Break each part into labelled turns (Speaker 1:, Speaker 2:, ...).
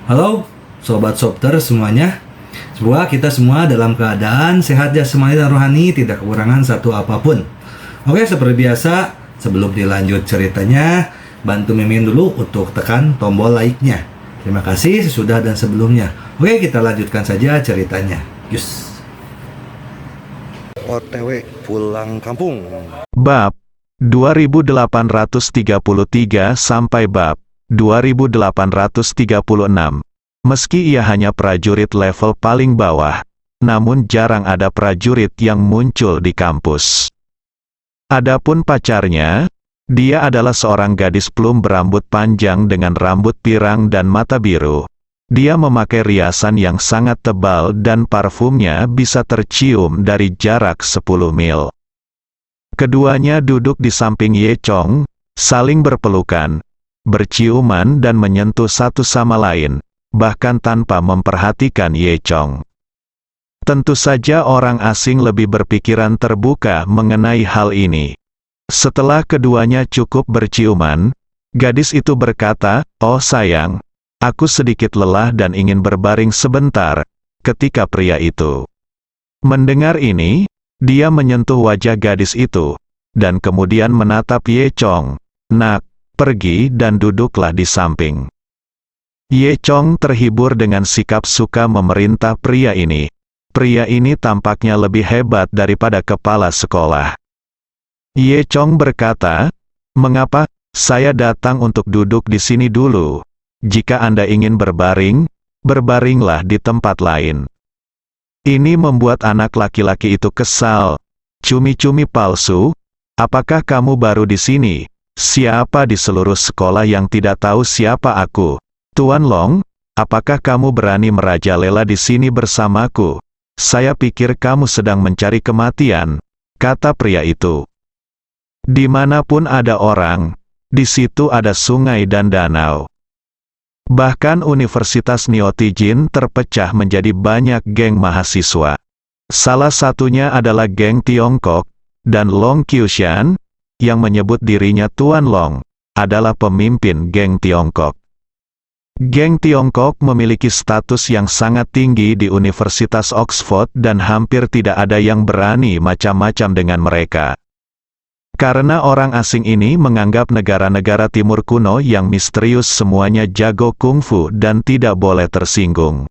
Speaker 1: Halo, Sobat Sopter semuanya. Semoga kita semua dalam keadaan sehat jasmani dan rohani, tidak kekurangan satu apapun. Oke, seperti biasa, sebelum dilanjut ceritanya, bantu Mimin dulu untuk tekan tombol like-nya. Terima kasih sesudah dan sebelumnya. Oke, kita lanjutkan saja ceritanya. Yus. OTW pulang kampung.
Speaker 2: Bab 2833 sampai bab 2836. Meski ia hanya prajurit level paling bawah, namun jarang ada prajurit yang muncul di kampus. Adapun pacarnya, dia adalah seorang gadis plum berambut panjang dengan rambut pirang dan mata biru. Dia memakai riasan yang sangat tebal dan parfumnya bisa tercium dari jarak 10 mil. Keduanya duduk di samping Ye Chong, saling berpelukan, berciuman dan menyentuh satu sama lain, bahkan tanpa memperhatikan Ye Chong. Tentu saja orang asing lebih berpikiran terbuka mengenai hal ini. Setelah keduanya cukup berciuman, gadis itu berkata, "Oh sayang, aku sedikit lelah dan ingin berbaring sebentar," ketika pria itu mendengar ini, dia menyentuh wajah gadis itu, dan kemudian menatap Ye Chong. "Nak, pergi dan duduklah di samping." Ye Chong terhibur dengan sikap suka memerintah pria ini. Pria ini tampaknya lebih hebat daripada kepala sekolah. Ye Chong berkata, "Mengapa? Saya datang untuk duduk di sini dulu. Jika Anda ingin berbaring, berbaringlah di tempat lain." Ini membuat anak laki-laki itu kesal. "Cumi-cumi palsu, apakah kamu baru di sini? Siapa di seluruh sekolah yang tidak tahu siapa aku? Tuan Long, apakah kamu berani merajalela di sini bersamaku? Saya pikir kamu sedang mencari kematian," kata pria itu. "Dimanapun ada orang, di situ ada sungai dan danau." Bahkan Universitas Neotijin terpecah menjadi banyak geng mahasiswa. Salah satunya adalah geng Tiongkok, dan Long Qiushan, yang menyebut dirinya Tuan Long, adalah pemimpin geng Tiongkok. Geng Tiongkok memiliki status yang sangat tinggi di Universitas Oxford dan hampir tidak ada yang berani macam-macam dengan mereka. Karena orang asing ini menganggap negara-negara timur kuno yang misterius semuanya jago kungfu dan tidak boleh tersinggung.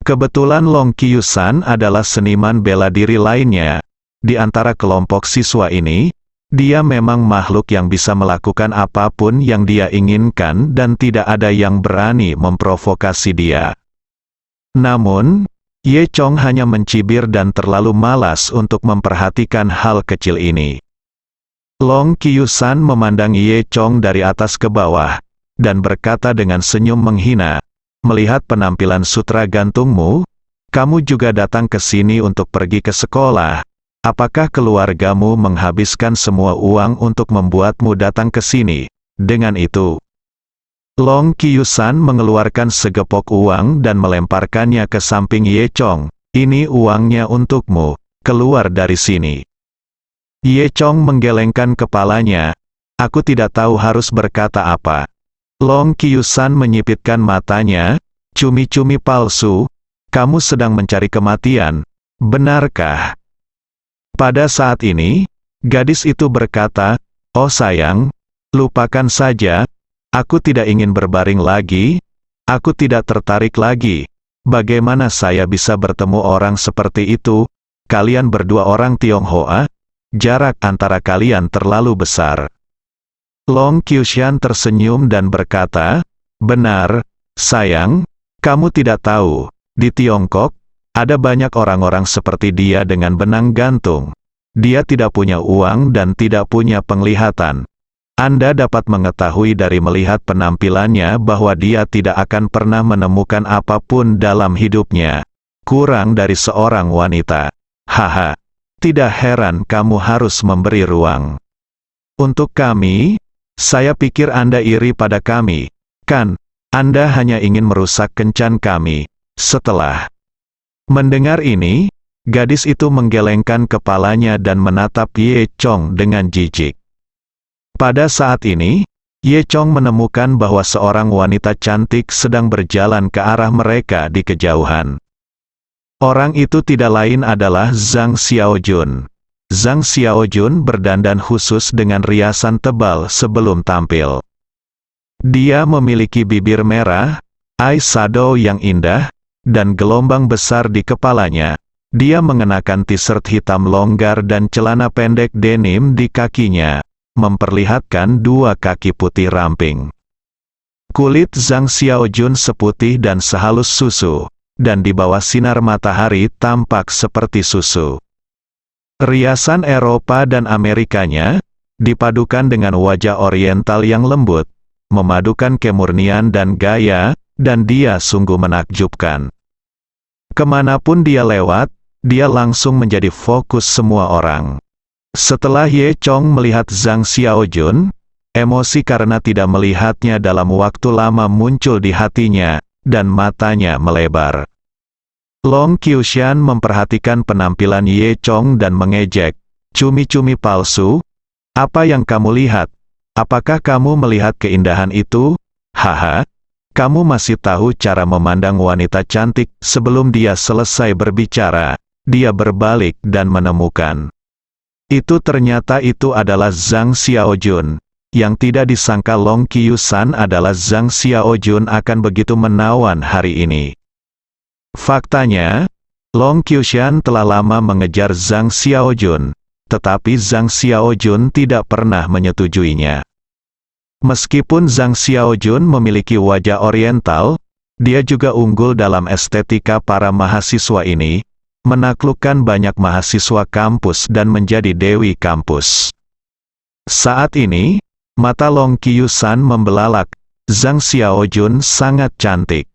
Speaker 2: Kebetulan Long Qiushan adalah seniman bela diri lainnya. Di antara kelompok siswa ini, dia memang makhluk yang bisa melakukan apapun yang dia inginkan dan tidak ada yang berani memprovokasi dia. Namun, Ye Chong hanya mencibir dan terlalu malas untuk memperhatikan hal kecil ini. Long Qiushan memandang Ye Chong dari atas ke bawah, dan berkata dengan senyum menghina, "Melihat penampilan sutra gantungmu, kamu juga datang ke sini untuk pergi ke sekolah. Apakah keluargamu menghabiskan semua uang untuk membuatmu datang ke sini?" Dengan itu, Long Qiushan mengeluarkan segepok uang dan melemparkannya ke samping Ye Chong. "Ini uangnya untukmu, keluar dari sini." Ye Chong menggelengkan kepalanya. "Aku tidak tahu harus berkata apa." Long Qiushan menyipitkan matanya. "Cumi-cumi palsu, kamu sedang mencari kematian, benarkah?" Pada saat ini, gadis itu berkata, "Oh sayang, lupakan saja. Aku tidak ingin berbaring lagi. Aku tidak tertarik lagi. Bagaimana saya bisa bertemu orang seperti itu? Kalian berdua orang Tionghoa? Jarak antara kalian terlalu besar." Long Qiushan tersenyum dan berkata, "Benar, sayang, kamu tidak tahu, di Tiongkok, ada banyak orang-orang seperti dia dengan benang gantung. Dia tidak punya uang dan tidak punya penglihatan. Anda dapat mengetahui dari melihat penampilannya bahwa dia tidak akan pernah menemukan apapun dalam hidupnya. Kurang dari seorang wanita. Haha. Tidak heran kamu harus memberi ruang. Untuk kami, saya pikir Anda iri pada kami, kan? Anda hanya ingin merusak kencan kami." Setelah mendengar ini, gadis itu menggelengkan kepalanya dan menatap Ye Chong dengan jijik. Pada saat ini, Ye Chong menemukan bahwa seorang wanita cantik sedang berjalan ke arah mereka di kejauhan. Orang itu tidak lain adalah Zhang Xiaojun. Zhang Xiaojun berdandan khusus dengan riasan tebal sebelum tampil. Dia memiliki bibir merah, eyeshadow yang indah, dan gelombang besar di kepalanya. Dia mengenakan t-shirt hitam longgar dan celana pendek denim di kakinya, memperlihatkan dua kaki putih ramping. Kulit Zhang Xiaojun seputih dan sehalus susu, dan di bawah sinar matahari tampak seperti susu. Riasan Eropa dan Amerikanya, dipadukan dengan wajah oriental yang lembut, memadukan kemurnian dan gaya, dan dia sungguh menakjubkan. Kemanapun dia lewat, dia langsung menjadi fokus semua orang. Setelah Ye Chong melihat Zhang Xiaojun, emosi karena tidak melihatnya dalam waktu lama muncul di hatinya, dan matanya melebar. Long Qiushan memperhatikan penampilan Ye Chong dan mengejek, "Cumi-cumi palsu? Apa yang kamu lihat? Apakah kamu melihat keindahan itu? Haha, kamu masih tahu cara memandang wanita cantik." Sebelum dia selesai berbicara, dia berbalik dan menemukan. Itu ternyata itu adalah Zhang Xiaojun. Yang tidak disangka Long Qiushan adalah Zhang Xiaojun akan begitu menawan hari ini. Faktanya, Long Qiushan telah lama mengejar Zhang Xiaojun, tetapi Zhang Xiaojun tidak pernah menyetujuinya. Meskipun Zhang Xiaojun memiliki wajah oriental, dia juga unggul dalam estetika para mahasiswa ini, menaklukkan banyak mahasiswa kampus dan menjadi dewi kampus. Saat ini, mata Long Qiushan membelalak, Zhang Xiaojun sangat cantik.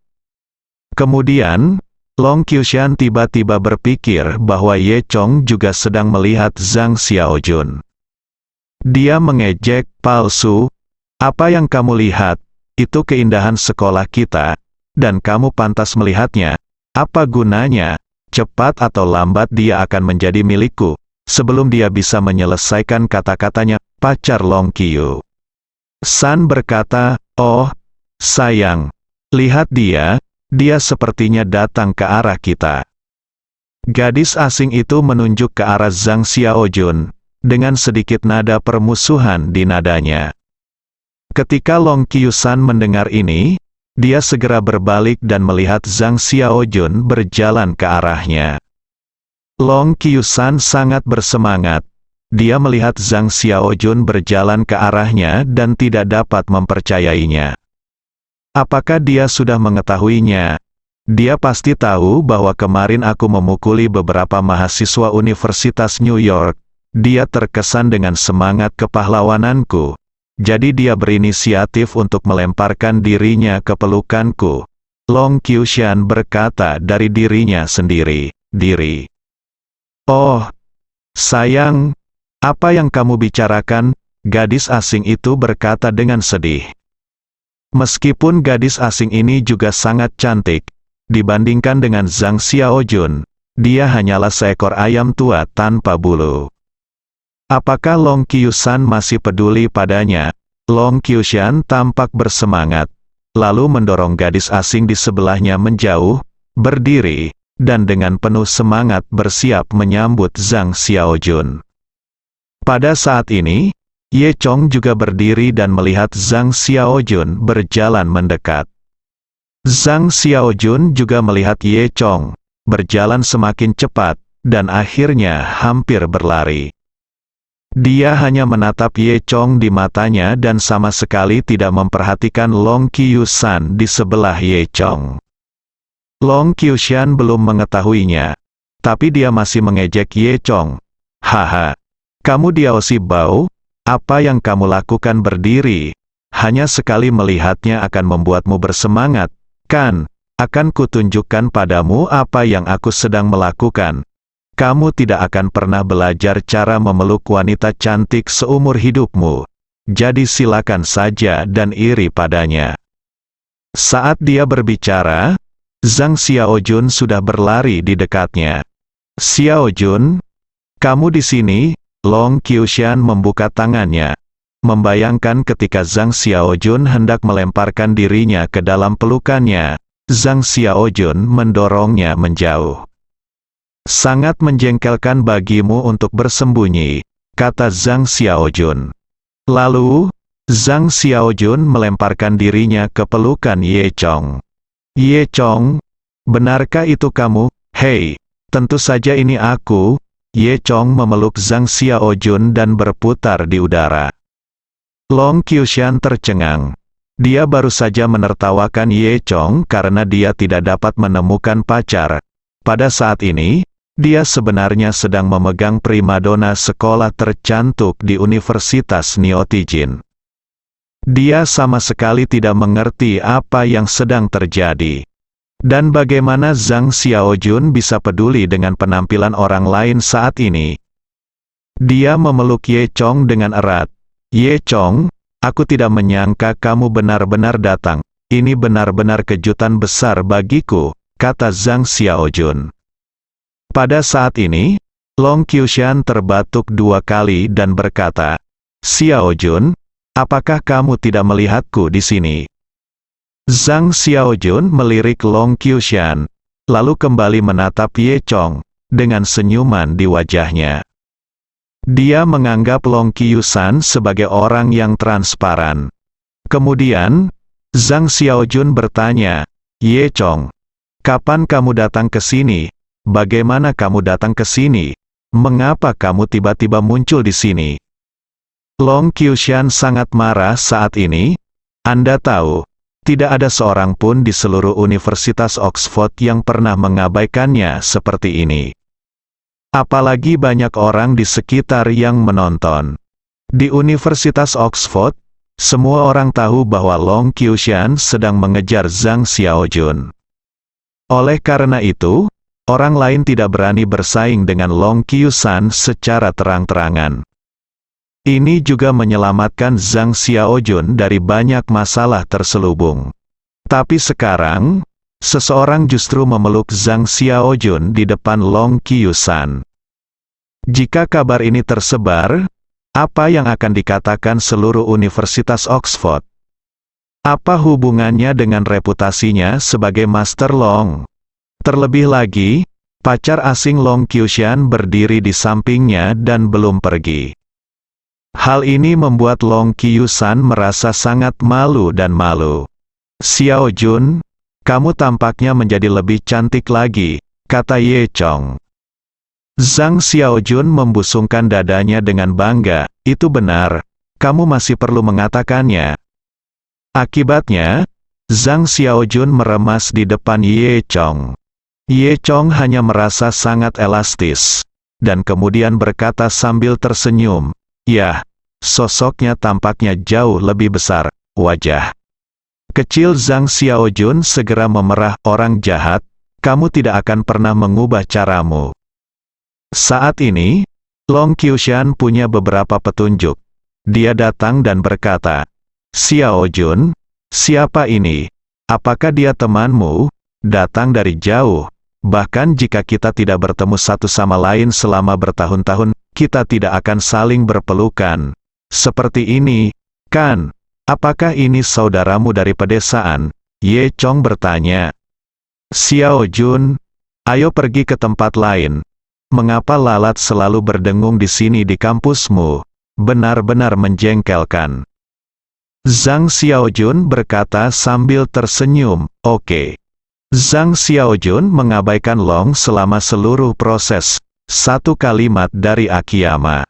Speaker 2: Kemudian, Long Qiushan tiba-tiba berpikir bahwa Ye Chong juga sedang melihat Zhang Xiaojun. Dia mengejek, "Palsu? Apa yang kamu lihat? Itu keindahan sekolah kita, dan kamu pantas melihatnya. Apa gunanya? Cepat atau lambat dia akan menjadi milikku." Sebelum dia bisa menyelesaikan kata-katanya, pacar Long Qiushan berkata, "Oh, sayang, lihat dia. Dia sepertinya datang ke arah kita." Gadis asing itu menunjuk ke arah Zhang Xiaojun, dengan sedikit nada permusuhan di nadanya. Ketika Long Qiushan mendengar ini, dia segera berbalik dan melihat Zhang Xiaojun berjalan ke arahnya. Long Qiushan sangat bersemangat. Dia melihat Zhang Xiaojun berjalan ke arahnya dan tidak dapat mempercayainya. Apakah dia sudah mengetahuinya? Dia pasti tahu bahwa kemarin aku memukuli beberapa mahasiswa Universitas New York. Dia terkesan dengan semangat kepahlawananku. Jadi dia berinisiatif untuk melemparkan dirinya ke pelukanku. Long Qiushan berkata dari dirinya sendiri, "Oh, sayang, apa yang kamu bicarakan?" Gadis asing itu berkata dengan sedih. Meskipun gadis asing ini juga sangat cantik, dibandingkan dengan Zhang Xiaojun, dia hanyalah seekor ayam tua tanpa bulu. Apakah Long Qiushan masih peduli padanya? Long Qiushan tampak bersemangat, lalu mendorong gadis asing di sebelahnya menjauh, berdiri, dan dengan penuh semangat bersiap menyambut Zhang Xiaojun. Pada saat ini, Ye Chong juga berdiri dan melihat Zhang Xiaojun berjalan mendekat. Zhang Xiaojun juga melihat Ye Chong berjalan semakin cepat, dan akhirnya hampir berlari. Dia hanya menatap Ye Chong di matanya dan sama sekali tidak memperhatikan Long Qiushan di sebelah Ye Chong. Long Qiushan belum mengetahuinya, tapi dia masih mengejek Ye Chong. "Haha, kamu diausi bau? Apa yang kamu lakukan berdiri? Hanya sekali melihatnya akan membuatmu bersemangat, kan? Akan kutunjukkan padamu apa yang aku sedang melakukan. Kamu tidak akan pernah belajar cara memeluk wanita cantik seumur hidupmu. Jadi silakan saja dan iri padanya." Saat dia berbicara, Zhang Xiaojun sudah berlari di dekatnya. "Xiaojun, kamu di sini?" Long Qiushan membuka tangannya, membayangkan ketika Zhang Xiaojun hendak melemparkan dirinya ke dalam pelukannya, Zhang Xiaojun mendorongnya menjauh. "Sangat menjengkelkan bagimu untuk bersembunyi," kata Zhang Xiaojun. Lalu, Zhang Xiaojun melemparkan dirinya ke pelukan Ye Chong. "Ye Chong, benarkah itu kamu?" "Hei, tentu saja ini aku." Ye Chong memeluk Zhang Xiaojun dan berputar di udara. Long Qiushan tercengang. Dia baru saja menertawakan Ye Chong karena dia tidak dapat menemukan pacar. Pada saat ini, dia sebenarnya sedang memegang primadona sekolah tercantik di Universitas Neotijin. Dia sama sekali tidak mengerti apa yang sedang terjadi. Dan bagaimana Zhang Xiaojun bisa peduli dengan penampilan orang lain saat ini? Dia memeluk Ye Chong dengan erat. "Ye Chong, aku tidak menyangka kamu benar-benar datang. Ini benar-benar kejutan besar bagiku," kata Zhang Xiaojun. Pada saat ini, Long Qiushan terbatuk 2 kali dan berkata, "Xiaojun, apakah kamu tidak melihatku di sini?" Zhang Xiaojun melirik Long Qiushan, lalu kembali menatap Ye Chong, dengan senyuman di wajahnya. Dia menganggap Long Qiushan sebagai orang yang transparan. Kemudian, Zhang Xiaojun bertanya, "Ye Chong, kapan kamu datang ke sini? Bagaimana kamu datang ke sini? Mengapa kamu tiba-tiba muncul di sini?" Long Qiushan sangat marah saat ini. "Anda tahu, tidak ada seorang pun di seluruh Universitas Oxford yang pernah mengabaikannya seperti ini. Apalagi banyak orang di sekitar yang menonton. Di Universitas Oxford, semua orang tahu bahwa Long Qiushan sedang mengejar Zhang Xiaojun. Oleh karena itu, orang lain tidak berani bersaing dengan Long Qiushan secara terang-terangan. Ini juga menyelamatkan Zhang Xiaojun dari banyak masalah terselubung. Tapi sekarang, seseorang justru memeluk Zhang Xiaojun di depan Long Qiushan. Jika kabar ini tersebar, apa yang akan dikatakan seluruh Universitas Oxford? Apa hubungannya dengan reputasinya sebagai Master Long? Terlebih lagi, pacar asing Long Qiushan berdiri di sampingnya dan belum pergi. Hal ini membuat Long Qiushan merasa sangat malu dan malu. "Xiaojun, kamu tampaknya menjadi lebih cantik lagi," kata Ye Chong. Zhang Xiaojun membusungkan dadanya dengan bangga. "Itu benar, kamu masih perlu mengatakannya." Akibatnya, Zhang Xiaojun meremas di depan Ye Chong. Ye Chong hanya merasa sangat elastis, dan kemudian berkata sambil tersenyum, "Yah, sosoknya tampaknya jauh lebih besar." Wajah kecil Zhang Xiaojun segera memerah. "Orang jahat, kamu tidak akan pernah mengubah caramu." Saat ini, Long Qiushan punya beberapa petunjuk. Dia datang dan berkata, "Xiaojun, siapa ini? Apakah dia temanmu? Datang dari jauh. Bahkan jika kita tidak bertemu satu sama lain selama bertahun-tahun, kita tidak akan saling berpelukan. Seperti ini, kan? Apakah ini saudaramu dari pedesaan?" Ye Chong bertanya. "Xiaojun, ayo pergi ke tempat lain. Mengapa lalat selalu berdengung di sini di kampusmu? Benar-benar menjengkelkan." Zhang Xiaojun berkata sambil tersenyum, "Oke." Zhang Xiaojun mengabaikan Long selama seluruh proses. 1 kalimat dari Akiyama.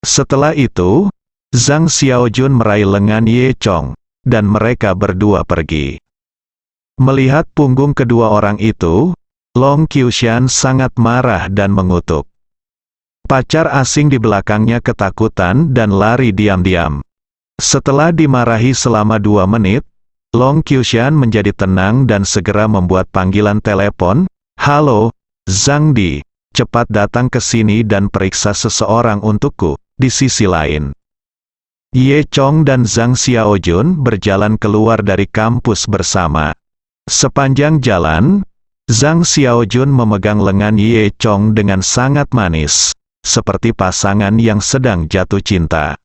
Speaker 2: Setelah itu, Zhang Xiaojun meraih lengan Ye Chong, dan mereka berdua pergi. Melihat punggung kedua orang itu, Long Qiushan sangat marah dan mengutuk. Pacar asing di belakangnya ketakutan dan lari diam-diam. Setelah dimarahi selama 2 menit, Long Qiushan menjadi tenang dan segera membuat panggilan telepon. "Halo, Zhang Di, cepat datang ke sini dan periksa seseorang untukku." Di sisi lain, Ye Chong dan Zhang Xiaojun berjalan keluar dari kampus bersama. Sepanjang jalan, Zhang Xiaojun memegang lengan Ye Chong dengan sangat manis, seperti pasangan yang sedang jatuh cinta.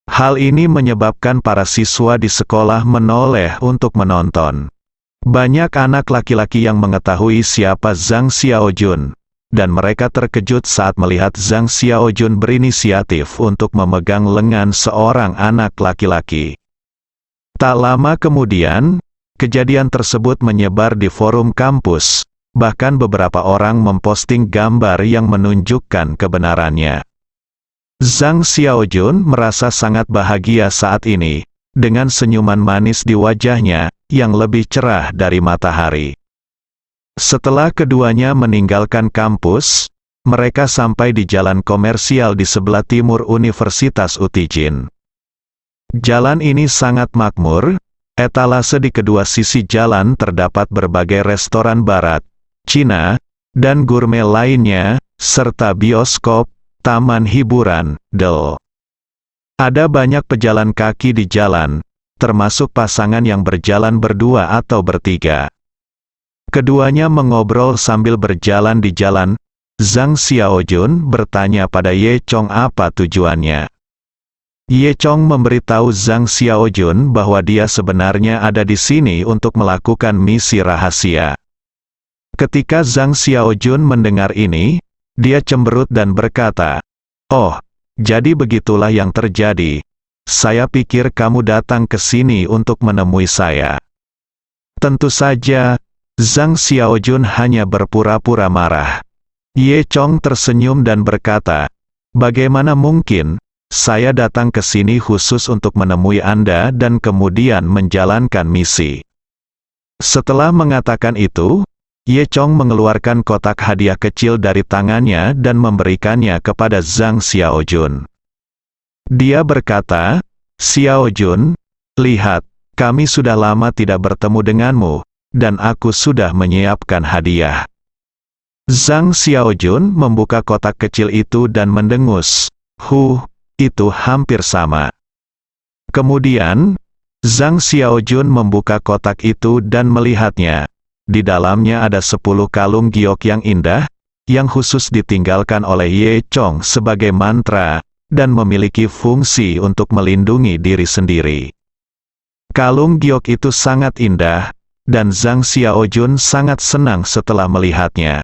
Speaker 2: Hal ini menyebabkan para siswa di sekolah menoleh untuk menonton. Banyak anak laki-laki yang mengetahui siapa Zhang Xiaojun, dan mereka terkejut saat melihat Zhang Xiaojun berinisiatif untuk memegang lengan seorang anak laki-laki. Tak lama kemudian, kejadian tersebut menyebar di forum kampus, bahkan beberapa orang memposting gambar yang menunjukkan kebenarannya. Zhang Xiaojun merasa sangat bahagia saat ini, dengan senyuman manis di wajahnya, yang lebih cerah dari matahari. Setelah keduanya meninggalkan kampus, mereka sampai di jalan komersial di sebelah timur Universitas Utijin. Jalan ini sangat makmur, etalase di kedua sisi jalan terdapat berbagai restoran barat, Cina, dan gourmet lainnya, serta bioskop, taman hiburan, del. Ada banyak pejalan kaki di jalan, termasuk pasangan yang berjalan berdua atau bertiga. Keduanya mengobrol sambil berjalan di jalan. Zhang Xiaojun bertanya pada Ye Chong apa tujuannya. Ye Chong memberitahu Zhang Xiaojun bahwa dia sebenarnya ada di sini untuk melakukan misi rahasia. Ketika Zhang Xiaojun mendengar ini, dia cemberut dan berkata, "Oh, jadi begitulah yang terjadi. Saya pikir kamu datang ke sini untuk menemui saya." Tentu saja, Zhang Xiaojun hanya berpura-pura marah. Ye Chong tersenyum dan berkata, "Bagaimana mungkin, saya datang ke sini khusus untuk menemui Anda dan kemudian menjalankan misi." Setelah mengatakan itu, Ye Chong mengeluarkan kotak hadiah kecil dari tangannya dan memberikannya kepada Zhang Xiaojun. Dia berkata, "Xiaojun, lihat, kami sudah lama tidak bertemu denganmu, dan aku sudah menyiapkan hadiah." Zhang Xiaojun membuka kotak kecil itu dan mendengus. Itu hampir sama. Kemudian, Zhang Xiaojun membuka kotak itu dan melihatnya. Di dalamnya ada 10 kalung giok yang indah, yang khusus ditinggalkan oleh Ye Chong sebagai mantra, dan memiliki fungsi untuk melindungi diri sendiri. Kalung giok itu sangat indah, dan Zhang Xiaojun sangat senang setelah melihatnya.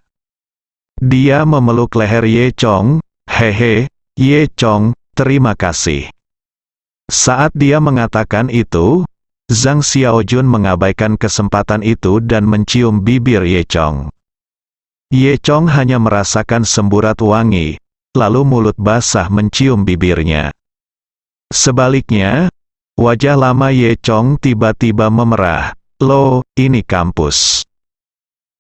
Speaker 2: Dia memeluk leher Ye Chong. "Hehe, Ye Chong, terima kasih." Saat dia mengatakan itu, Zhang Xiaojun mengabaikan kesempatan itu dan mencium bibir Ye Chong. Ye Chong hanya merasakan semburat wangi, lalu mulut basah mencium bibirnya. Sebaliknya, wajah lama Ye Chong tiba-tiba memerah. "Loh, ini kampus."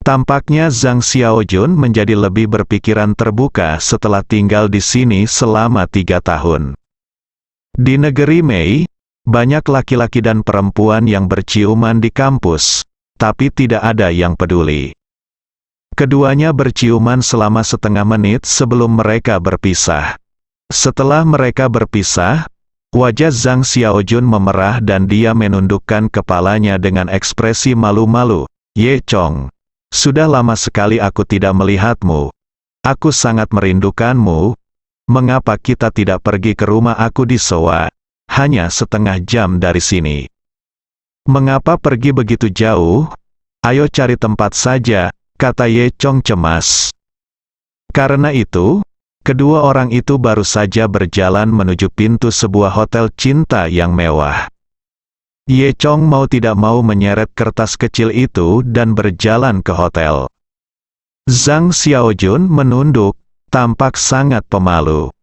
Speaker 2: Tampaknya Zhang Xiaojun menjadi lebih berpikiran terbuka setelah tinggal di sini selama 3 tahun. Di negeri Mei, banyak laki-laki dan perempuan yang berciuman di kampus, tapi tidak ada yang peduli. Keduanya berciuman selama setengah menit sebelum mereka berpisah. Setelah mereka berpisah, wajah Zhang Xiaojun memerah dan dia menundukkan kepalanya dengan ekspresi malu-malu. "Ye Chong, sudah lama sekali aku tidak melihatmu. Aku sangat merindukanmu. Mengapa kita tidak pergi ke rumah aku di Soa? Hanya setengah jam dari sini." "Mengapa pergi begitu jauh? Ayo cari tempat saja," kata Ye Chong cemas. Karena itu, kedua orang itu baru saja berjalan menuju pintu sebuah hotel cinta yang mewah. Ye Chong mau tidak mau menyeret kertas kecil itu dan berjalan ke hotel. Zhang Xiaojun menunduk, tampak sangat pemalu.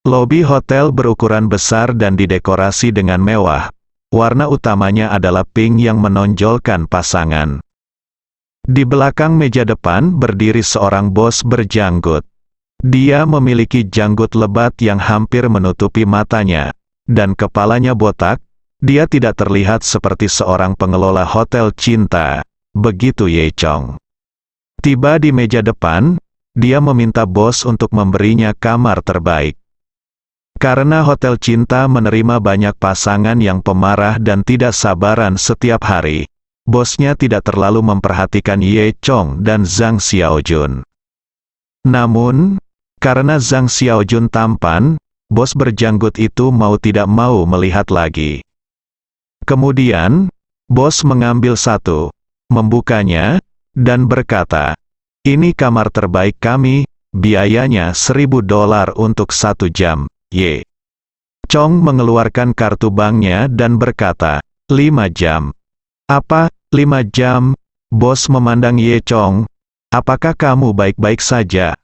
Speaker 2: Lobi hotel berukuran besar dan didekorasi dengan mewah. Warna utamanya adalah pink yang menonjolkan pasangan. Di belakang meja depan berdiri seorang bos berjanggut. Dia memiliki janggut lebat yang hampir menutupi matanya, dan kepalanya botak. Dia tidak terlihat seperti seorang pengelola hotel cinta, begitu Ye Chong. Tiba di meja depan, dia meminta bos untuk memberinya kamar terbaik. Karena hotel cinta menerima banyak pasangan yang pemarah dan tidak sabaran setiap hari, bosnya tidak terlalu memperhatikan Ye Chong dan Zhang Xiaojun. Namun, karena Zhang Xiaojun tampan, bos berjanggut itu mau tidak mau melihat lagi. Kemudian, bos mengambil satu, membukanya, dan berkata, "Ini kamar terbaik kami, biayanya $1.000 untuk 1 jam, Ye." Chong mengeluarkan kartu banknya dan berkata, 5 jam. "Apa, 5 jam?" Bos memandang Ye Chong. "Apakah kamu baik-baik saja?"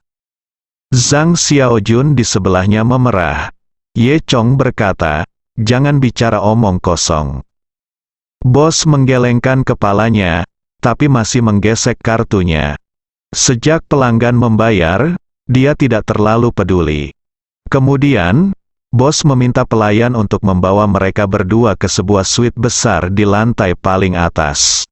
Speaker 2: Zhang Xiaojun di sebelahnya memerah. Ye Chong berkata, "Jangan bicara omong kosong." Bos menggelengkan kepalanya, tapi masih menggesek kartunya. Sejak pelanggan membayar, dia tidak terlalu peduli. Kemudian, bos meminta pelayan untuk membawa mereka berdua ke sebuah suite besar di lantai paling atas.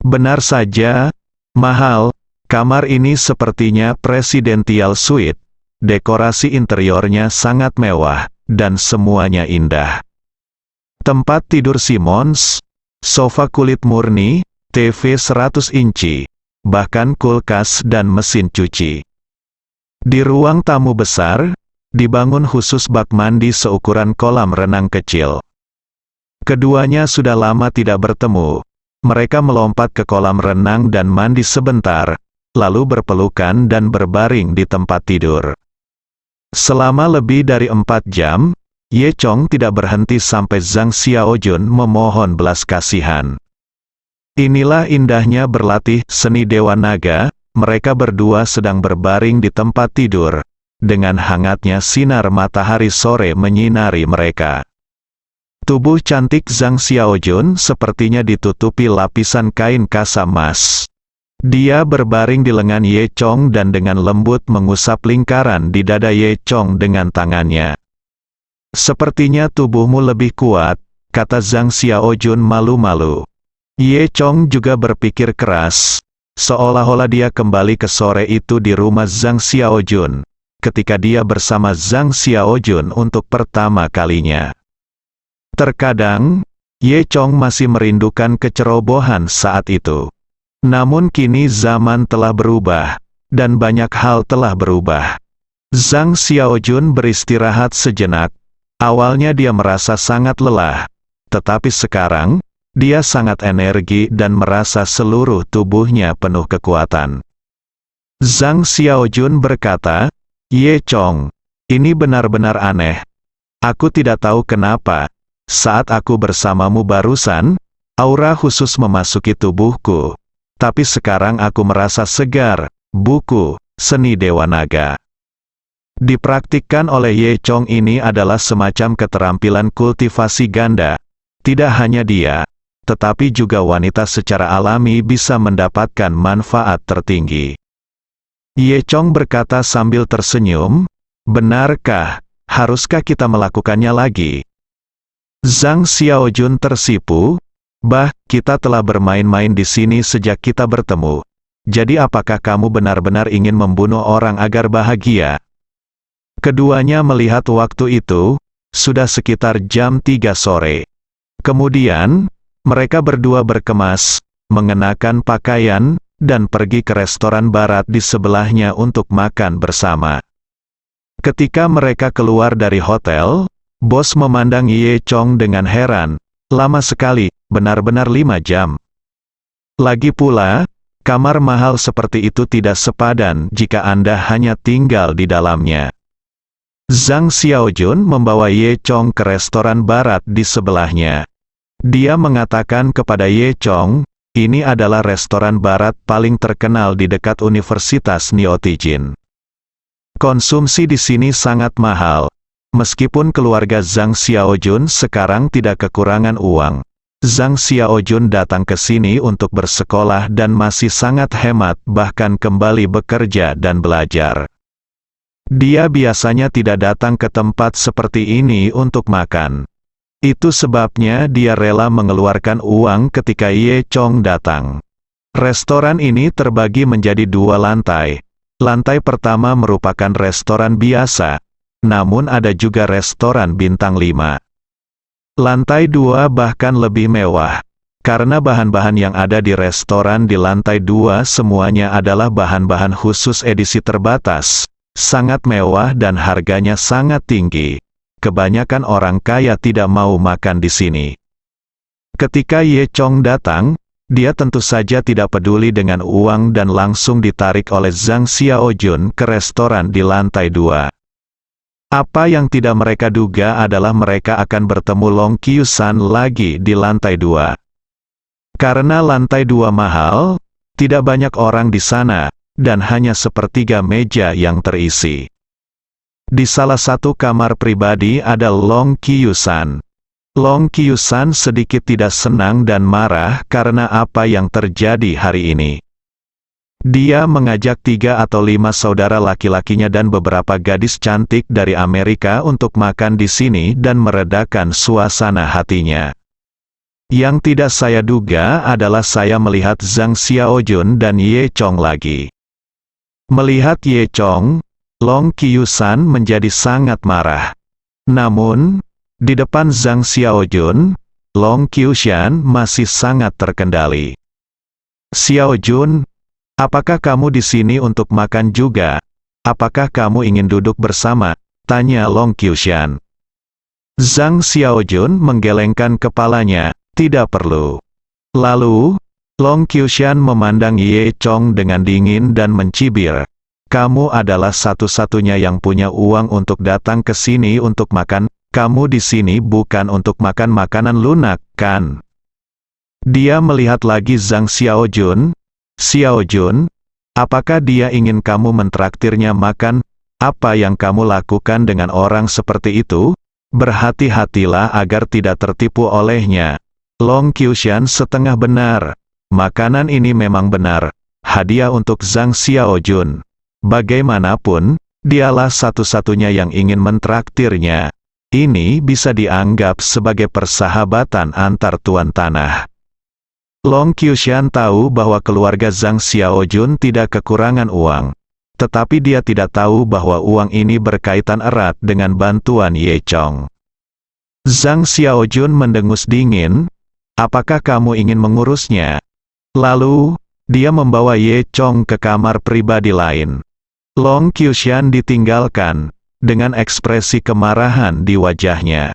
Speaker 2: Benar saja, mahal. Kamar ini sepertinya presidential suite. Dekorasi interiornya sangat mewah, dan semuanya indah. Tempat tidur Simmons, sofa kulit murni, TV 100 inci, bahkan kulkas dan mesin cuci. Di ruang tamu besar, dibangun khusus bak mandi seukuran kolam renang kecil. Keduanya sudah lama tidak bertemu. Mereka melompat ke kolam renang dan mandi sebentar, lalu berpelukan dan berbaring di tempat tidur. Selama lebih dari 4 jam, Ye Chong tidak berhenti sampai Zhang Xiaojun memohon belas kasihan. Inilah indahnya berlatih seni Dewa Naga. Mereka berdua sedang berbaring di tempat tidur, dengan hangatnya sinar matahari sore menyinari mereka. Tubuh cantik Zhang Xiaojun sepertinya ditutupi lapisan kain kasa emas. Dia berbaring di lengan Ye Chong dan dengan lembut mengusap lingkaran di dada Ye Chong dengan tangannya. "Sepertinya tubuhmu lebih kuat," kata Zhang Xiaojun malu-malu. Ye Chong juga berpikir keras, seolah-olah dia kembali ke sore itu di rumah Zhang Xiaojun, ketika dia bersama Zhang Xiaojun untuk pertama kalinya. Terkadang, Ye Chong masih merindukan kecerobohan saat itu. Namun kini zaman telah berubah, dan banyak hal telah berubah. Zhang Xiaojun beristirahat sejenak. Awalnya dia merasa sangat lelah, tetapi sekarang, dia sangat energi dan merasa seluruh tubuhnya penuh kekuatan. Zhang Xiaojun berkata, "Ye Chong, ini benar-benar aneh. Aku tidak tahu kenapa, saat aku bersamamu barusan, aura khusus memasuki tubuhku. Tapi sekarang aku merasa segar." Buku Seni Dewa Naga dipraktikkan oleh Ye Chong ini adalah semacam keterampilan kultivasi ganda. Tidak hanya dia, tetapi juga wanita secara alami bisa mendapatkan manfaat tertinggi. Ye Chong berkata sambil tersenyum, "Benarkah? Haruskah kita melakukannya lagi?" Zhang Xiaojun tersipu. Kita telah bermain-main di sini sejak kita bertemu. Jadi apakah kamu benar-benar ingin membunuh orang agar bahagia?" Keduanya melihat waktu itu, sudah sekitar jam 3 sore. Kemudian, mereka berdua berkemas, mengenakan pakaian, dan pergi ke restoran barat di sebelahnya untuk makan bersama. Ketika mereka keluar dari hotel, bos memandang Ye Chong dengan heran. "Lama sekali, benar-benar 5 jam. Lagi pula, kamar mahal seperti itu tidak sepadan jika Anda hanya tinggal di dalamnya." Zhang Xiaojun membawa Ye Chong ke restoran barat di sebelahnya. Dia mengatakan kepada Ye Chong, "Ini adalah restoran barat paling terkenal di dekat Universitas Neo-Tijin. Konsumsi di sini sangat mahal. Meskipun keluarga Zhang Xiaojun sekarang tidak kekurangan uang, Zhang Xiaojun datang ke sini untuk bersekolah dan masih sangat hemat bahkan kembali bekerja dan belajar. Dia biasanya tidak datang ke tempat seperti ini untuk makan. Itu sebabnya dia rela mengeluarkan uang ketika Ye Chong datang." Restoran ini terbagi menjadi 2 lantai. Lantai pertama merupakan restoran biasa, namun ada juga restoran bintang 5. Lantai 2 bahkan lebih mewah, karena bahan-bahan yang ada di restoran di lantai 2 semuanya adalah bahan-bahan khusus edisi terbatas, sangat mewah dan harganya sangat tinggi. Kebanyakan orang kaya tidak mau makan di sini. Ketika Ye Chong datang, dia tentu saja tidak peduli dengan uang dan langsung ditarik oleh Zhang Xiaojun ke restoran di lantai 2. Apa yang tidak mereka duga adalah mereka akan bertemu Long Qiusan lagi di lantai 2. Karena lantai 2 mahal, tidak banyak orang di sana, dan hanya sepertiga meja yang terisi. Di salah satu kamar pribadi ada Long Qiusan. Long Qiusan sedikit tidak senang dan marah karena apa yang terjadi hari ini. Dia mengajak 3 atau 5 saudara laki-lakinya dan beberapa gadis cantik dari Amerika untuk makan di sini dan meredakan suasana hatinya. Yang tidak saya duga adalah saya melihat Zhang Xiaojun dan Ye Chong lagi. Melihat Ye Chong, Long Qiusan menjadi sangat marah. Namun, di depan Zhang Xiaojun, Long Qiusan masih sangat terkendali. Xiaojun, apakah kamu di sini untuk makan juga? Apakah kamu ingin duduk bersama? Tanya Long Qiusan. Zhang Xiaojun menggelengkan kepalanya, tidak perlu. Lalu, Long Qiusan memandang Ye Chong dengan dingin dan mencibir. Kamu adalah satu-satunya yang punya uang untuk datang ke sini untuk makan. Kamu di sini bukan untuk makan makanan lunak, kan? Dia melihat lagi Zhang Xiaojun. Xiaojun, apakah dia ingin kamu mentraktirnya makan? Apa yang kamu lakukan dengan orang seperti itu? Berhati-hatilah agar tidak tertipu olehnya. Long Qiusan setengah benar. Makanan ini memang benar. Hadiah untuk Zhang Xiaojun. Bagaimanapun, dialah satu-satunya yang ingin mentraktirnya. Ini bisa dianggap sebagai persahabatan antar tuan tanah. Long Qiusan tahu bahwa keluarga Zhang Xiaojun tidak kekurangan uang. Tetapi dia tidak tahu bahwa uang ini berkaitan erat dengan bantuan Ye Chong. Zhang Xiaojun mendengus dingin. Apakah kamu ingin mengurusnya? Lalu, dia membawa Ye Chong ke kamar pribadi lain. Long Qiusan ditinggalkan, dengan ekspresi kemarahan di wajahnya.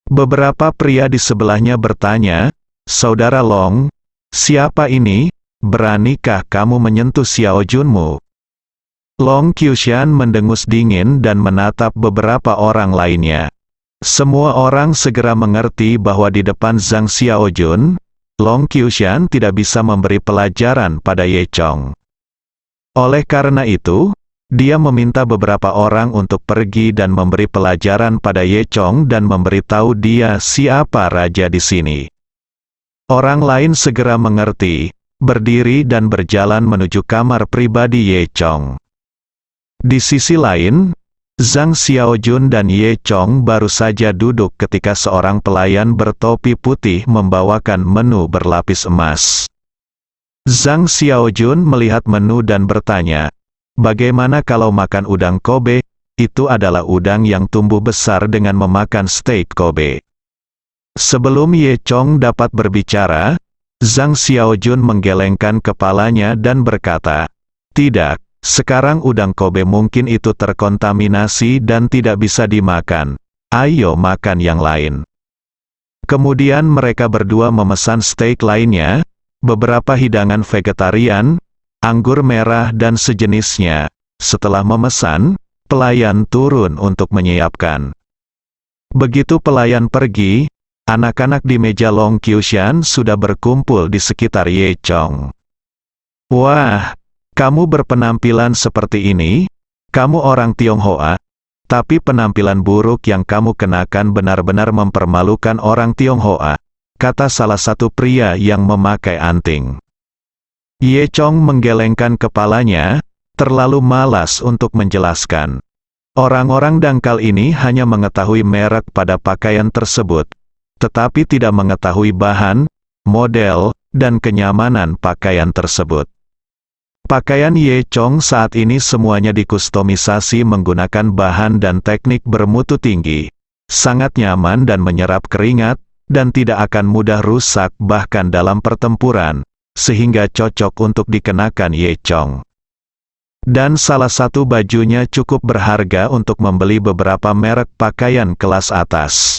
Speaker 2: Beberapa pria di sebelahnya bertanya, Saudara Long, siapa ini? Beranikah kamu menyentuh Xiaojunmu? Long Qiusan mendengus dingin dan menatap beberapa orang lainnya. Semua orang segera mengerti bahwa di depan Zhang Xiaojun, Long Qiusan tidak bisa memberi pelajaran pada Ye Chong. Oleh karena itu, dia meminta beberapa orang untuk pergi dan memberi pelajaran pada Ye Chong dan memberitahu dia siapa raja di sini. Orang lain segera mengerti, berdiri dan berjalan menuju kamar pribadi Ye Chong. Di sisi lain, Zhang Xiaojun dan Ye Chong baru saja duduk ketika seorang pelayan bertopi putih membawakan menu berlapis emas. Zhang Xiaojun melihat menu dan bertanya, bagaimana kalau makan udang Kobe? Itu adalah udang yang tumbuh besar dengan memakan steak Kobe. Sebelum Ye Chong dapat berbicara, Zhang Xiaojun menggelengkan kepalanya dan berkata, tidak, sekarang udang Kobe mungkin itu terkontaminasi dan tidak bisa dimakan. Ayo makan yang lain. Kemudian mereka berdua memesan steak lainnya, beberapa hidangan vegetarian, anggur merah dan sejenisnya. Setelah memesan, pelayan turun untuk menyiapkan. Begitu pelayan pergi, anak-anak di meja Long Qiusan sudah berkumpul di sekitar Ye Chong. Wah, kamu berpenampilan seperti ini? Kamu orang Tionghoa? Tapi penampilan buruk yang kamu kenakan benar-benar mempermalukan orang Tionghoa, kata salah satu pria yang memakai anting. Ye Chong menggelengkan kepalanya, terlalu malas untuk menjelaskan. Orang-orang dangkal ini hanya mengetahui merek pada pakaian tersebut, tetapi tidak mengetahui bahan, model, dan kenyamanan pakaian tersebut. Pakaian Ye Chong saat ini semuanya dikustomisasi menggunakan bahan dan teknik bermutu tinggi, sangat nyaman dan menyerap keringat, dan tidak akan mudah rusak bahkan dalam pertempuran, sehingga cocok untuk dikenakan Ye Chong. Dan salah satu bajunya cukup berharga untuk membeli beberapa merek pakaian kelas atas.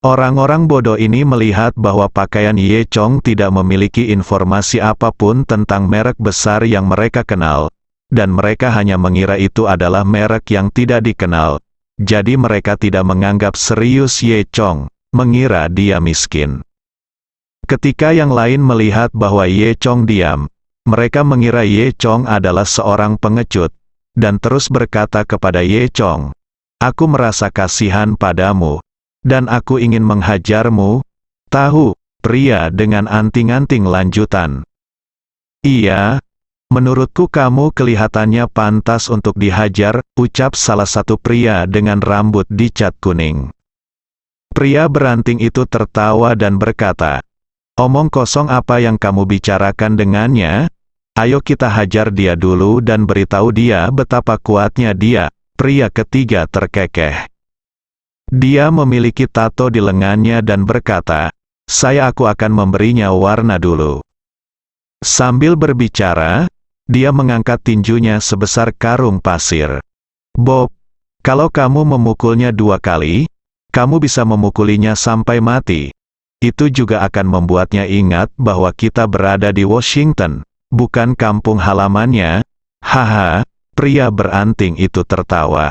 Speaker 2: Orang-orang bodoh ini melihat bahwa pakaian Ye Chong tidak memiliki informasi apapun tentang merek besar yang mereka kenal, dan mereka hanya mengira itu adalah merek yang tidak dikenal. Jadi mereka tidak menganggap serius Ye Chong, mengira dia miskin. Ketika yang lain melihat bahwa Ye Chong diam, mereka mengira Ye Chong adalah seorang pengecut, dan terus berkata kepada Ye Chong, "Aku merasa kasihan padamu, dan aku ingin menghajarmu." Tahu, pria dengan anting-anting lanjutan. "Iya, menurutku kamu kelihatannya pantas untuk dihajar," ucap salah satu pria dengan rambut dicat kuning. Pria beranting itu tertawa dan berkata, "Omong kosong apa yang kamu bicarakan dengannya? Ayo kita hajar dia dulu dan beritahu dia betapa kuatnya dia." Pria ketiga terkekeh. Dia memiliki tato di lengannya dan berkata, Aku akan memberinya warna dulu." Sambil berbicara, dia mengangkat tinjunya sebesar karung pasir. "Bob, kalau kamu memukulnya 2 kali, kamu bisa memukulinya sampai mati. Itu juga akan membuatnya ingat bahwa kita berada di Washington, bukan kampung halamannya." Haha, pria beranting itu tertawa.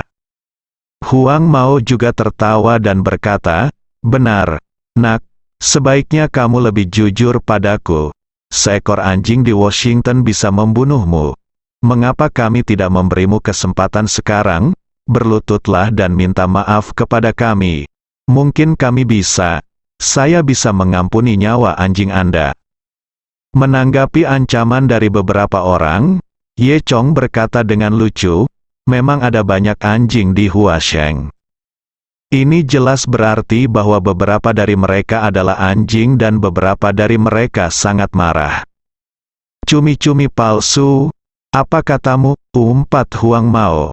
Speaker 2: Huang Mao juga tertawa dan berkata, "Benar, nak, sebaiknya kamu lebih jujur padaku. Seekor anjing di Washington bisa membunuhmu. Mengapa kami tidak memberimu kesempatan sekarang? Berlututlah dan minta maaf kepada kami. Mungkin kami bisa. Saya bisa mengampuni nyawa anjing Anda." Menanggapi ancaman dari beberapa orang, Ye Chong berkata dengan lucu, "Memang ada banyak anjing di Huasheng." Ini jelas berarti bahwa beberapa dari mereka adalah anjing dan beberapa dari mereka sangat marah. "Cumi-cumi palsu, apa katamu?" umpat Huang Mao.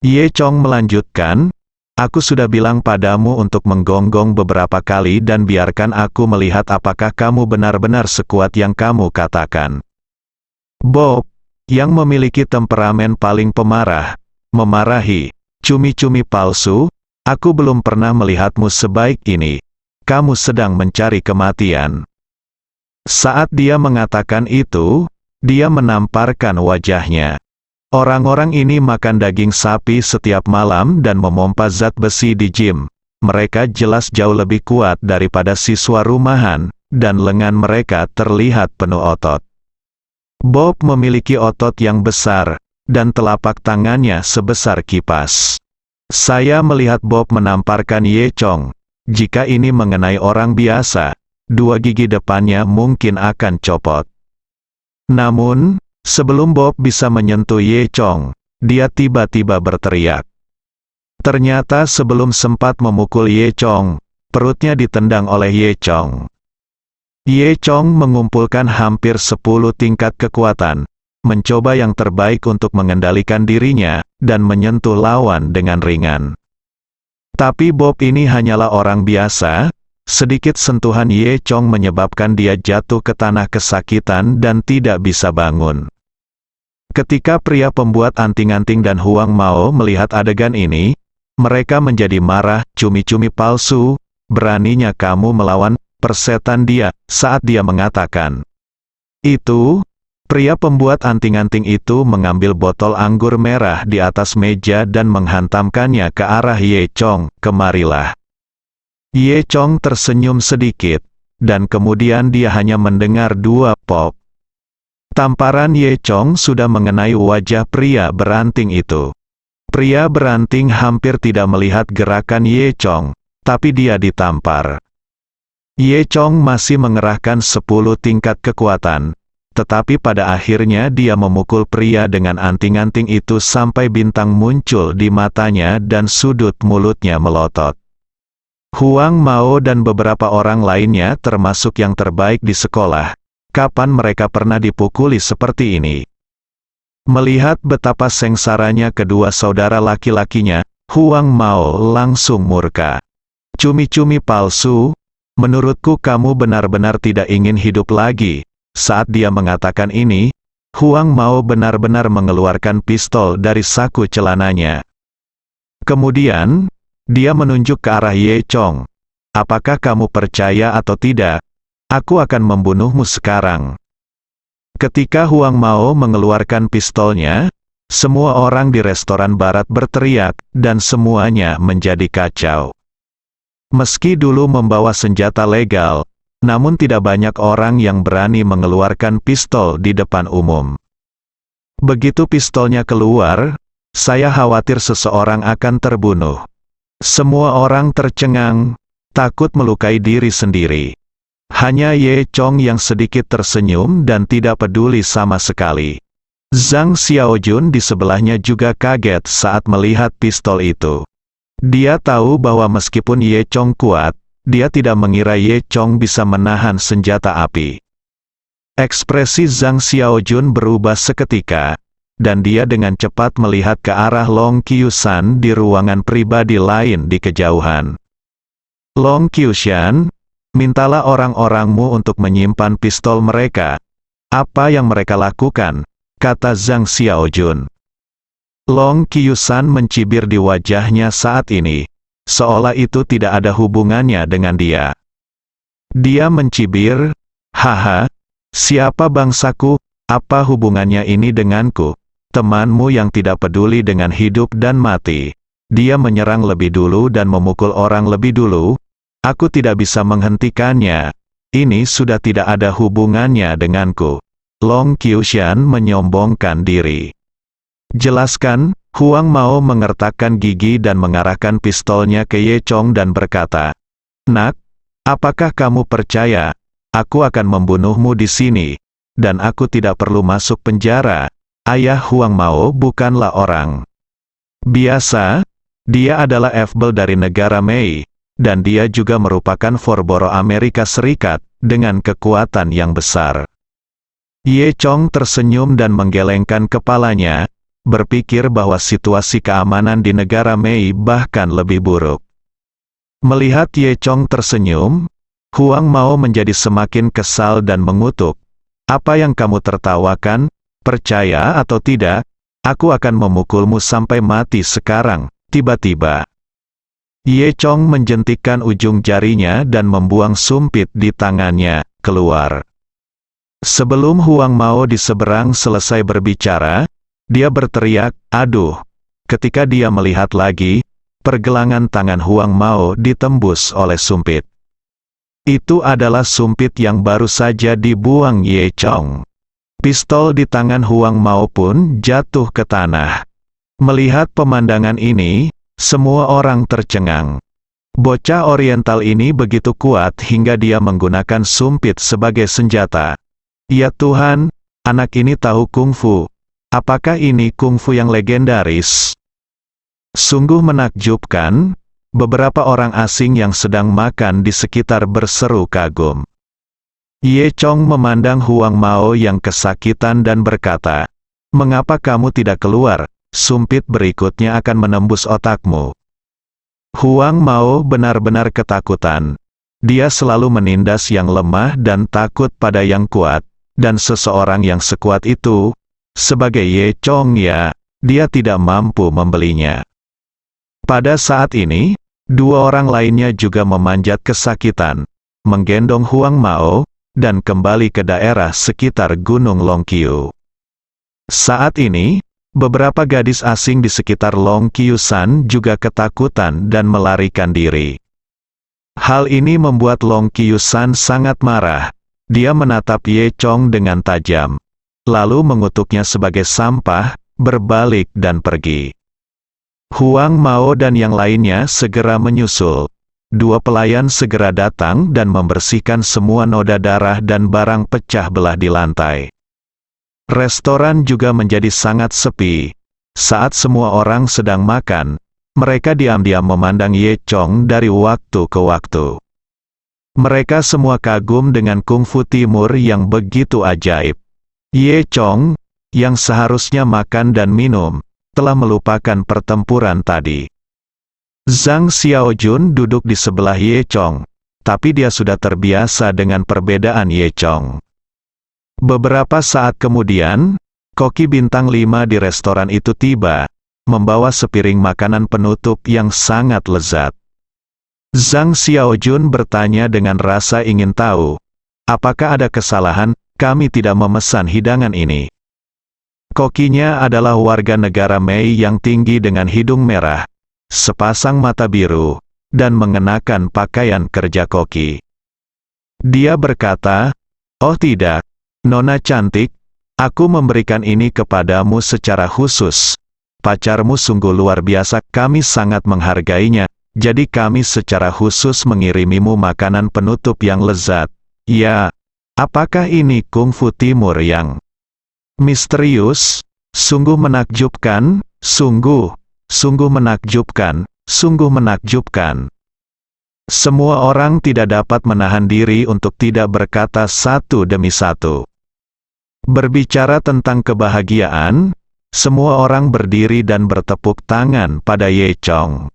Speaker 2: Ye Chong melanjutkan, "Aku sudah bilang padamu untuk menggonggong beberapa kali dan biarkan aku melihat apakah kamu benar-benar sekuat yang kamu katakan." Bob, yang memiliki temperamen paling pemarah, memarahi, "Cumi-cumi palsu, aku belum pernah melihatmu sebaik ini. Kamu sedang mencari kematian." Saat dia mengatakan itu, dia menamparkan wajahnya. Orang-orang ini makan daging sapi setiap malam dan memompa zat besi di gym. Mereka jelas jauh lebih kuat daripada siswa rumahan, dan lengan mereka terlihat penuh otot. Bob memiliki otot yang besar, dan telapak tangannya sebesar kipas. Saya melihat Bob menamparkan Ye Chong. Jika ini mengenai orang biasa, 2 gigi depannya mungkin akan copot. Namun, sebelum Bob bisa menyentuh Ye Chong, dia tiba-tiba berteriak. Ternyata sebelum sempat memukul Ye Chong, perutnya ditendang oleh Ye Chong. Ye Chong mengumpulkan hampir 10 tingkat kekuatan, mencoba yang terbaik untuk mengendalikan dirinya, dan menyentuh lawan dengan ringan. Tapi Bob ini hanyalah orang biasa, sedikit sentuhan Ye Chong menyebabkan dia jatuh ke tanah kesakitan dan tidak bisa bangun. Ketika pria pembuat anting-anting dan Huang Mao melihat adegan ini, mereka menjadi marah. "Cumi-cumi palsu, beraninya kamu melawan persetan dia," saat dia mengatakan itu. Pria pembuat anting-anting itu mengambil botol anggur merah di atas meja dan menghantamkannya ke arah Ye Chong. "Kemarilah." Ye Chong tersenyum sedikit, dan kemudian dia hanya mendengar 2 pop. Tamparan Ye Chong sudah mengenai wajah pria beranting itu. Pria beranting hampir tidak melihat gerakan Ye Chong, tapi dia ditampar. Ye Chong masih mengerahkan 10 tingkat kekuatan, tetapi pada akhirnya dia memukul pria dengan anting-anting itu sampai bintang muncul di matanya dan sudut mulutnya melotot. Huang Mao dan beberapa orang lainnya termasuk yang terbaik di sekolah. Kapan mereka pernah dipukuli seperti ini? Melihat betapa sengsaranya kedua saudara laki-lakinya, Huang Mao langsung murka. "Cumi-cumi palsu, menurutku kamu benar-benar tidak ingin hidup lagi." Saat dia mengatakan ini, Huang Mao benar-benar mengeluarkan pistol dari saku celananya. Kemudian, dia menunjuk ke arah Ye Chong. Apakah kamu percaya atau tidak? Aku akan membunuhmu sekarang. Ketika Huang Mao mengeluarkan pistolnya, semua orang di restoran barat berteriak, dan semuanya menjadi kacau. Meski dulu membawa senjata legal, namun tidak banyak orang yang berani mengeluarkan pistol di depan umum. Begitu pistolnya keluar, saya khawatir seseorang akan terbunuh. Semua orang tercengang, takut melukai diri sendiri. Hanya Ye Chong yang sedikit tersenyum dan tidak peduli sama sekali. Zhang Xiaojun di sebelahnya juga kaget saat melihat pistol itu. Dia tahu bahwa meskipun Ye Chong kuat, dia tidak mengira Ye Chong bisa menahan senjata api. Ekspresi Zhang Xiaojun berubah seketika, dan dia dengan cepat melihat ke arah Long Qiushan di ruangan pribadi lain di kejauhan. Long Qiushan, mintalah orang-orangmu untuk menyimpan pistol mereka. Apa yang mereka lakukan? Kata Zhang Xiaojun. Long Qiushan mencibir di wajahnya saat ini, seolah itu tidak ada hubungannya dengan dia. Dia mencibir, haha, siapa bangsaku, apa hubungannya ini denganku? Temanmu yang tidak peduli dengan hidup dan mati. Dia menyerang lebih dulu dan memukul orang lebih dulu. Aku tidak bisa menghentikannya. Ini sudah tidak ada hubungannya denganku. Long Qiushan menyombongkan diri. Jelaskan, Huang Mao mengertakkan gigi dan mengarahkan pistolnya ke Ye Chong dan berkata, Nak, apakah kamu percaya? Aku akan membunuhmu di sini, dan aku tidak perlu masuk penjara. Ayah Huang Mao bukanlah orang biasa. Dia adalah Evil dari negara Mei. Dan dia juga merupakan Forboro Amerika Serikat, dengan kekuatan yang besar. Ye Chong tersenyum dan menggelengkan kepalanya, berpikir bahwa situasi keamanan di negara Mei bahkan lebih buruk. Melihat Ye Chong tersenyum, Huang Mao menjadi semakin kesal dan mengutuk. Apa yang kamu tertawakan? Percaya atau tidak, aku akan memukulmu sampai mati sekarang, tiba-tiba. Ye Chong menjentikkan ujung jarinya dan membuang sumpit di tangannya, keluar. Sebelum Huang Mao di seberang selesai berbicara, dia berteriak, aduh. Ketika dia melihat lagi, pergelangan tangan Huang Mao ditembus oleh sumpit. Itu adalah sumpit yang baru saja dibuang Ye Chong. Pistol di tangan Huang Mao pun jatuh ke tanah. Melihat pemandangan ini, semua orang tercengang. Bocah Oriental ini begitu kuat hingga dia menggunakan sumpit sebagai senjata. Ya Tuhan, anak ini tahu kungfu. Apakah ini kungfu yang legendaris? Sungguh menakjubkan. Beberapa orang asing yang sedang makan di sekitar berseru kagum. Ye Chong memandang Huang Mao yang kesakitan dan berkata, mengapa kamu tidak keluar? Sumpit berikutnya akan menembus otakmu. Huang Mao benar-benar ketakutan. Dia selalu menindas yang lemah dan takut pada yang kuat, dan seseorang yang sekuat itu, sebagai Ye Chong ya, dia tidak mampu membelinya. Pada saat ini, dua orang lainnya juga memanjat kesakitan, menggendong Huang Mao, dan kembali ke daerah sekitar Gunung Longqiu. Saat ini, beberapa gadis asing di sekitar Long Qiushan juga ketakutan dan melarikan diri. Hal ini membuat Long Qiushan sangat marah. Dia menatap Ye Chong dengan tajam, lalu mengutuknya sebagai sampah, berbalik dan pergi. Huang Mao dan yang lainnya segera menyusul. Dua pelayan segera datang dan membersihkan semua noda darah dan barang pecah belah di lantai. Restoran juga menjadi sangat sepi. Saat semua orang sedang makan, mereka diam-diam memandang Ye Chong dari waktu ke waktu. Mereka semua kagum dengan kungfu timur yang begitu ajaib. Ye Chong, yang seharusnya makan dan minum, telah melupakan pertempuran tadi. Zhang Xiaojun duduk di sebelah Ye Chong, tapi dia sudah terbiasa dengan perbedaan Ye Chong. Beberapa saat kemudian, Koki bintang 5 di restoran itu tiba, membawa sepiring makanan penutup yang sangat lezat. Zhang Xiaojun bertanya dengan rasa ingin tahu, apakah ada kesalahan, kami tidak memesan hidangan ini. Kokinya adalah warga negara Mei yang tinggi dengan hidung merah, sepasang mata biru, dan mengenakan pakaian kerja koki. Dia berkata, "Oh tidak, Nona cantik, aku memberikan ini kepadamu secara khusus. Pacarmu sungguh luar biasa, kami sangat menghargainya, jadi kami secara khusus mengirimimu makanan penutup yang lezat." Ya, apakah ini kungfu timur yang misterius? Sungguh menakjubkan, sungguh menakjubkan, sungguh menakjubkan. Semua orang tidak dapat menahan diri untuk tidak berkata satu demi satu. Berbicara tentang kebahagiaan, semua orang berdiri dan bertepuk tangan pada Ye Chong.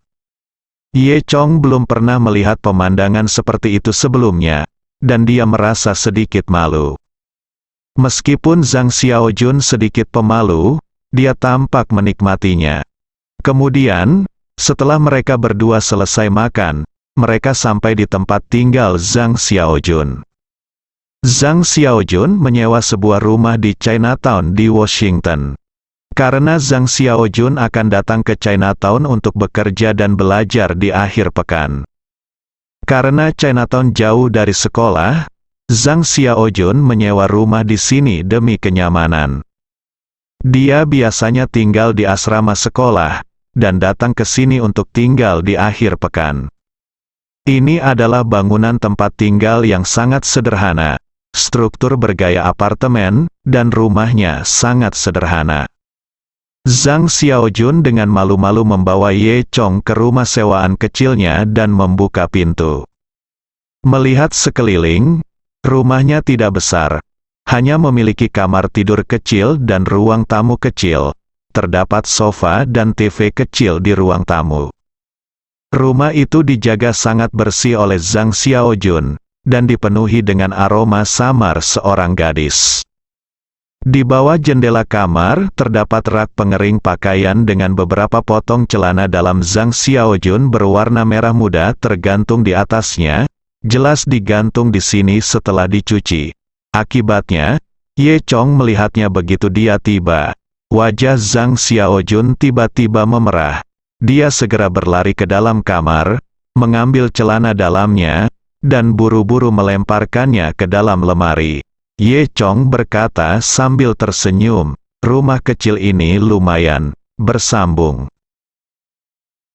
Speaker 2: Ye Chong belum pernah melihat pemandangan seperti itu sebelumnya, dan dia merasa sedikit malu. Meskipun Zhang Xiaojun sedikit pemalu, dia tampak menikmatinya. Kemudian, setelah mereka berdua selesai makan, mereka sampai di tempat tinggal Zhang Xiaojun. Zhang Xiaojun menyewa sebuah rumah di Chinatown di Washington. Karena Zhang Xiaojun akan datang ke Chinatown untuk bekerja dan belajar di akhir pekan. Karena Chinatown jauh dari sekolah, Zhang Xiaojun menyewa rumah di sini demi kenyamanan. Dia biasanya tinggal di asrama sekolah, dan datang ke sini untuk tinggal di akhir pekan. Ini adalah bangunan tempat tinggal yang sangat sederhana, struktur bergaya apartemen, dan rumahnya sangat sederhana. Zhang Xiaojun dengan malu-malu membawa Ye Chong ke rumah sewaan kecilnya dan membuka pintu. Melihat sekeliling, rumahnya tidak besar, hanya memiliki kamar tidur kecil dan ruang tamu kecil. Terdapat sofa dan TV kecil di ruang tamu. Rumah itu dijaga sangat bersih oleh Zhang Xiaojun, dan dipenuhi dengan aroma samar seorang gadis. Di bawah jendela kamar, terdapat rak pengering pakaian dengan beberapa potong celana dalam Zhang Xiaojun berwarna merah muda tergantung di atasnya, jelas digantung di sini setelah dicuci. Akibatnya, Ye Chong melihatnya begitu dia tiba. Wajah Zhang Xiaojun tiba-tiba memerah. Dia segera berlari ke dalam kamar, mengambil celana dalamnya, dan buru-buru melemparkannya ke dalam lemari. Ye Chong berkata sambil tersenyum, rumah kecil ini lumayan bersambung.